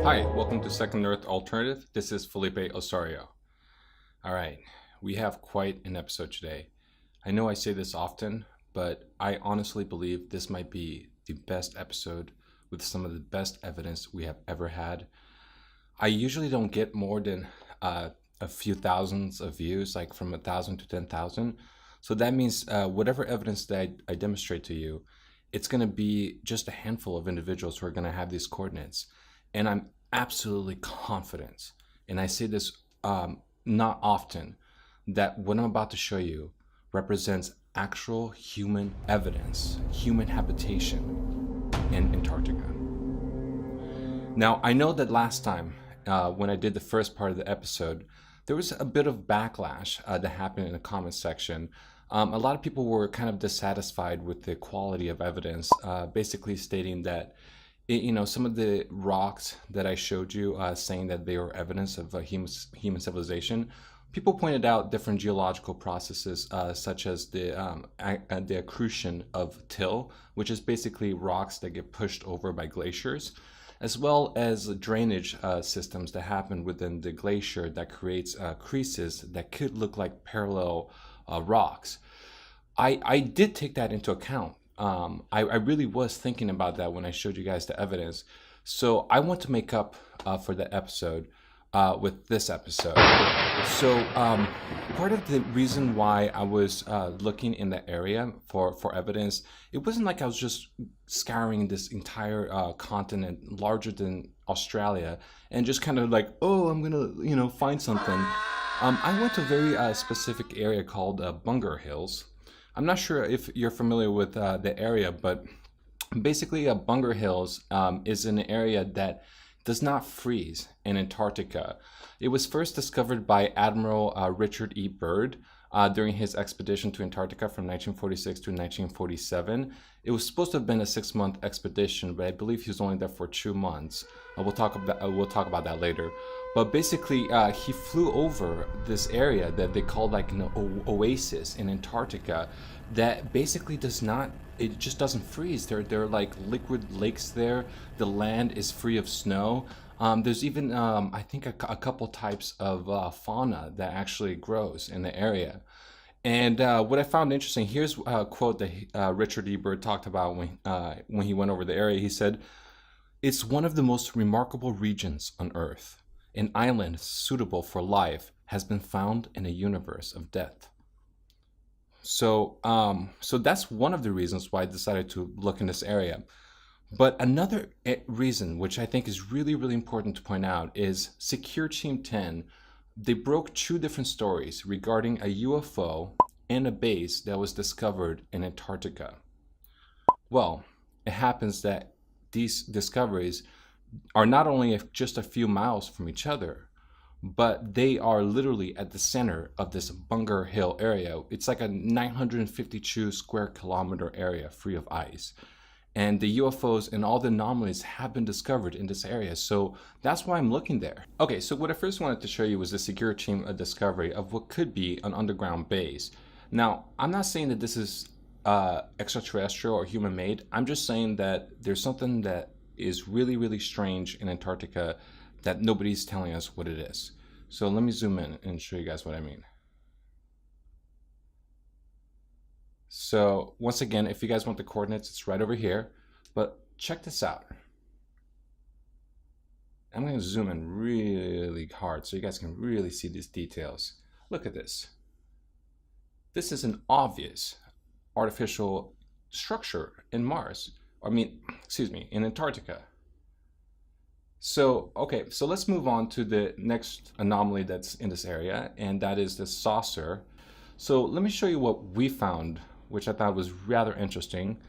Hi, welcome to Second Earth Alternative. This is Felipe Osorio. All right, we have quite an episode today. I know I say this often, but I honestly believe this might be the best episode with some of the best evidence we have ever had. I usually don't get more than a few thousands of views, like from 1,000 to 10,000. So that means whatever evidence that I demonstrate to you, it's going to be just a handful of individuals who are going to have these coordinates. And I'm absolutely confident, and I say this not often, that what I'm about to show you represents actual human evidence, human habitation in Antarctica. Now, I know that last time when I did the first part of the episode, there was a bit of backlash that happened in the comment section. A lot of people were kind of dissatisfied with the quality of evidence, basically stating that some of the rocks that I showed you, saying that they were evidence of human civilization, people pointed out different geological processes, such as the accretion of till, which is basically rocks that get pushed over by glaciers, as well as drainage systems that happen within the glacier that creates creases that could look like parallel rocks. I did take that into account. I really was thinking about that when I showed you guys the evidence. So I want to make up for the episode with this episode. So part of the reason why I was looking in the area for evidence, it wasn't like I was just scouring this entire continent larger than Australia and just kind of like, oh, I'm gonna find something. I went to a very specific area called Bungar Hills. I'm not sure if you're familiar with the area, but basically Bungar Hills is an area that does not freeze in Antarctica. It was first discovered by Admiral Richard E. Byrd during his expedition to Antarctica from 1946 to 1947. It was supposed to have been a 6-month expedition, but I believe he was only there for 2 months. We'll talk about that later. But basically, he flew over this area that they called like an oasis in Antarctica that basically it just doesn't freeze. There are like liquid lakes there. The land is free of snow. There's even, I think, a couple types of fauna that actually grows in the area. And what I found interesting, here's a quote that Richard E. Byrd talked about when he went over the area. He said, "It's one of the most remarkable regions on Earth. An island suitable for life has been found in a universe of death." So that's one of the reasons why I decided to look in this area. But another reason, which I think is really, really important to point out, is Secure Team 10. They broke 2 different stories regarding a UFO and a base that was discovered in Antarctica. Well, it happens that these discoveries are not only just a few miles from each other, but they are literally at the center of this Bungar Hill area. It's like a 952 square kilometer area free of ice. And the UFOs and all the anomalies have been discovered in this area. So that's why I'm looking there. Okay, so what I first wanted to show you was the Secure Team discovery of what could be an underground base. Now, I'm not saying that this is extraterrestrial or human-made. I'm just saying that there's something that is really, really strange in Antarctica that nobody's telling us what it is. So let me zoom in and show you guys what I mean. So once again, if you guys want the coordinates, it's right over here. But check this out. I'm going to zoom in really hard so you guys can really see these details. Look at this. This is an obvious artificial structure in Mars. In Antarctica. So, okay, so let's move on to the next anomaly that's in this area, and that is the saucer. So let me show you what we found, which I thought was rather interesting.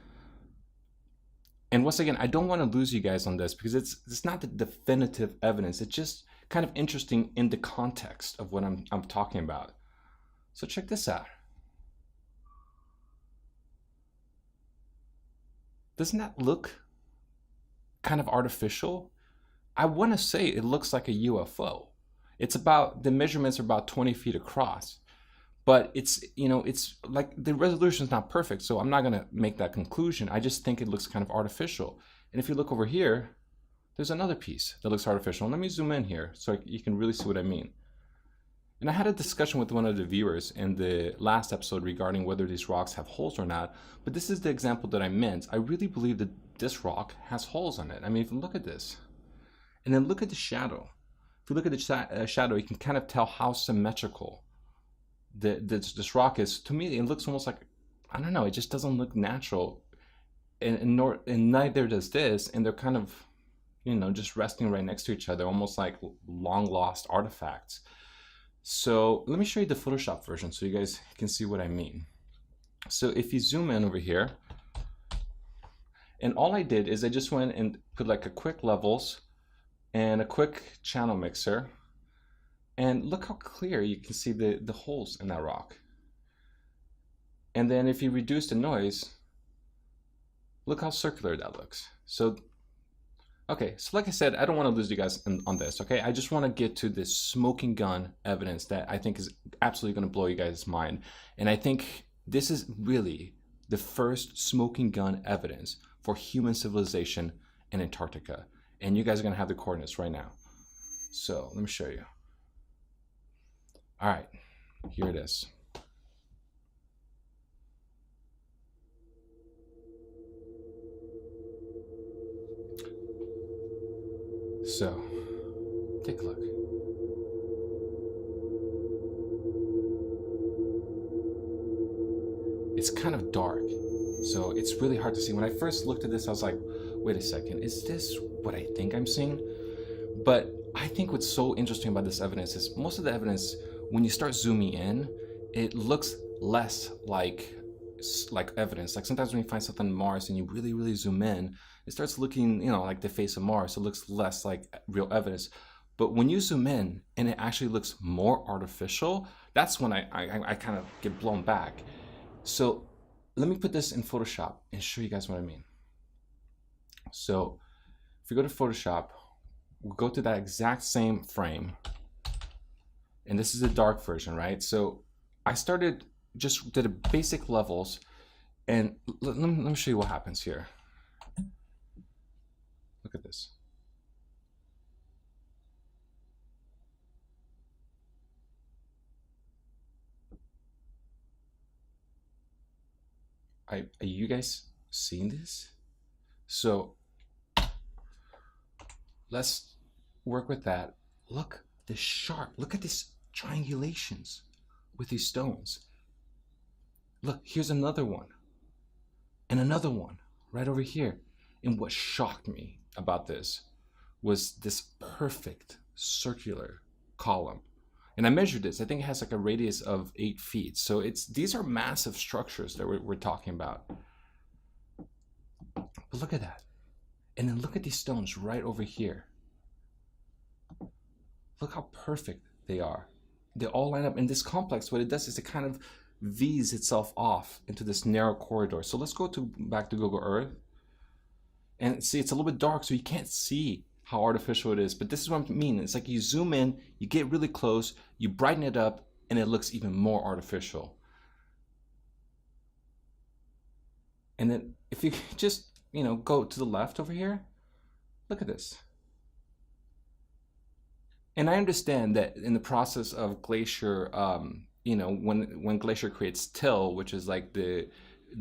And once again, I don't want to lose you guys on this because it's not the definitive evidence. It's just kind of interesting in the context of what I'm talking about. So check this out. Doesn't that look kind of artificial? I want to say it looks like a UFO. The measurements are about 20 feet across, but it's like the resolution is not perfect. So I'm not going to make that conclusion. I just think it looks kind of artificial. And if you look over here, there's another piece that looks artificial. And let me zoom in here so you can really see what I mean. And I had a discussion with one of the viewers in the last episode regarding whether these rocks have holes or not, but this is the example that I meant. I really believe that this rock has holes on it. I mean, if you look at this, and then look at the shadow. If you look at the shadow, you can kind of tell how symmetrical this rock is. To me, it looks almost like, I don't know, it just doesn't look natural. And neither does this, and they're kind of, you know, just resting right next to each other, almost like long lost artifacts. So let me show you the Photoshop version so you guys can see what I mean. So if you zoom in over here, and all I did is I just went and put like a quick levels and a quick channel mixer, and look how clear you can see the holes in that rock. And then if you reduce the noise, look how circular that looks. So okay, so like I said, I don't want to lose you guys on this, okay? I just want to get to this smoking gun evidence that I think is absolutely going to blow you guys' mind. And I think this is really the first smoking gun evidence for human civilization in Antarctica. And you guys are going to have the coordinates right now. So let me show you. All right, here it is. So, take a look. It's kind of dark, so it's really hard to see. When I first looked at this, I was like, wait a second, is this what I think I'm seeing? But I think what's so interesting about this evidence is most of the evidence, when you start zooming in, it looks less like evidence. Like sometimes when you find something on Mars and you really zoom in, it starts looking, you know, like the face of Mars. So it looks less like real evidence. But when you zoom in and it actually looks more artificial, that's when I kind of get blown back. So let me put this in Photoshop and show you guys what I mean. So if we go to Photoshop, we'll go to that exact same frame. And this is the dark version, right? So I just did a basic levels, and let me show you what happens here. Look at this. Are you guys seeing this? So let's work with that. Look, this sharp, look at these triangulations with these stones. Look, here's another one and another one right over here. And what shocked me about this was this perfect circular column. And I measured this. I think it has like a radius of 8 feet. So these are massive structures that we're talking about. But look at that. And then look at these stones right over here. Look how perfect they are. They all line up. In this complex, what it does is it kind of V's itself off into this narrow corridor. So let's go back to Google Earth. And see, it's a little bit dark, so you can't see how artificial it is. But this is what I mean. It's like you zoom in, you get really close, you brighten it up, and it looks even more artificial. And then if you just, you know, go to the left over here, look at this. And I understand that in the process of glacier, you know, when glacier creates till, which is like the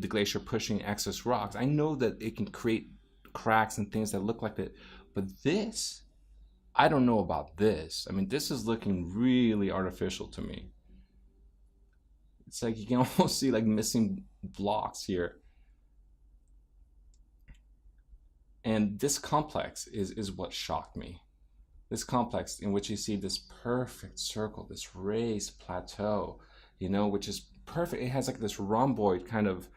glacier pushing excess rocks, I know that it can create cracks and things that look like that. But this, I don't know about this. I mean, this is looking really artificial to me. It's like you can almost see like missing blocks here. And this complex is what shocked me. This complex in which you see this perfect circle, this raised plateau, you know, which is perfect. It has like this rhomboid kind of,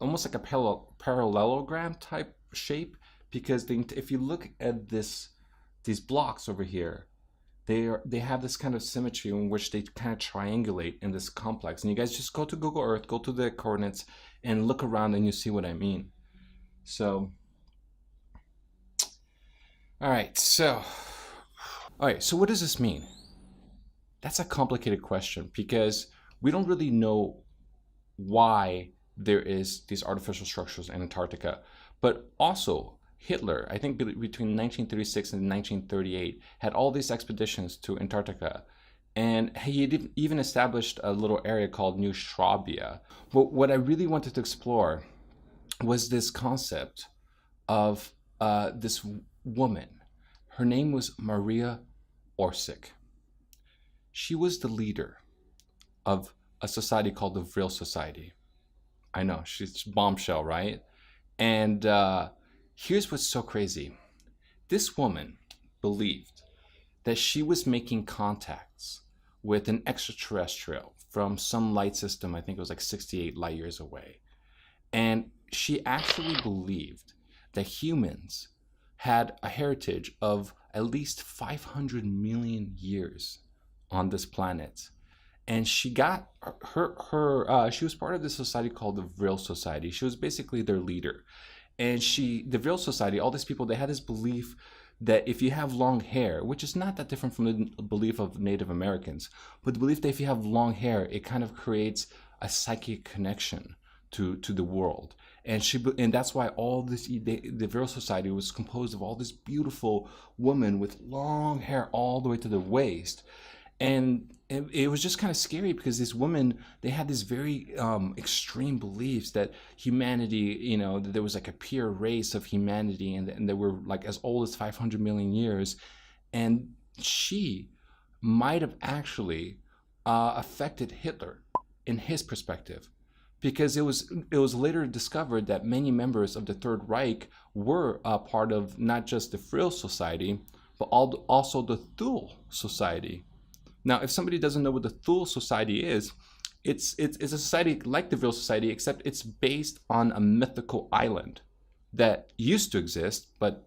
almost like a parallelogram type shape, because if you look at these blocks over here, they have this kind of symmetry in which they kind of triangulate in this complex. And you guys just go to Google Earth, go to the coordinates, and look around, and you see what I mean. So, all right. So what does this mean? That's a complicated question, because we don't really know why there is these artificial structures in Antarctica. But also, Hitler, I think between 1936 and 1938, had all these expeditions to Antarctica. And he had even established a little area called New Swabia. But what I really wanted to explore was this concept of this woman. Her name was Maria Orsic. She was the leader of a society called the Vril Society. I know, she's bombshell, right? And here's what's so crazy. This woman believed that she was making contacts with an extraterrestrial from some light system. I think it was like 68 light years away. And she actually believed that humans had a heritage of at least 500 million years on this planet. And she got she was part of this society called the Vril Society. She was basically their leader. And the Vril Society, all these people, they had this belief that if you have long hair, which is not that different from the belief of Native Americans, but the belief that if you have long hair, it kind of creates a psychic connection to the world. And that's why the Vril Society was composed of all this beautiful women with long hair all the way to the waist. And it was just kind of scary because these women, they had this very extreme beliefs that humanity, that there was like a pure race of humanity and they were like as old as 500 million years. And she might have actually affected Hitler in his perspective, because it was later discovered that many members of the Third Reich were a part of not just the Vril Society, but also the Thule Society. Now, if somebody doesn't know what the Thule Society is, it's a society like the Vril Society, except it's based on a mythical island that used to exist, but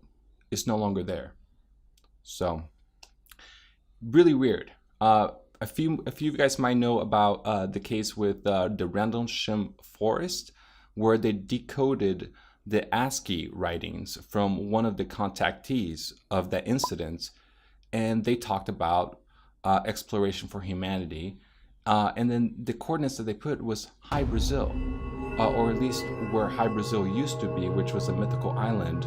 is no longer there. So, really weird. A few of you guys might know about the case with the Rendlesham Forest, where they decoded the ASCII writings from one of the contactees of that incident, and they talked about exploration for humanity, and then the coordinates that they put was High Brazil, or at least where High Brazil used to be, which was a mythical island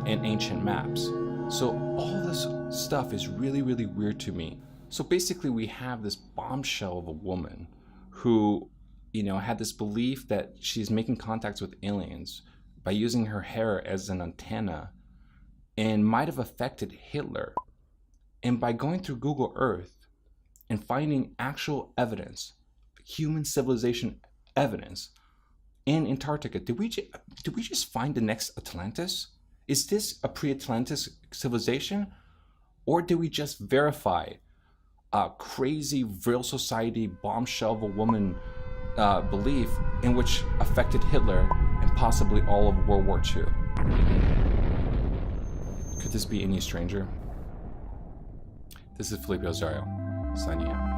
in ancient maps. So all this stuff is really, really weird to me. So basically we have this bombshell of a woman who, had this belief that she's making contacts with aliens by using her hair as an antenna, and might have affected Hitler. And by going through Google Earth and finding actual evidence, human civilization evidence in Antarctica, did we just find the next Atlantis? Is this a pre-Atlantis civilization? Or did we just verify a crazy Vril Society bombshell of a woman belief in which affected Hitler and possibly all of World War II? Could this be any stranger? This is Felipe Osario, signing out.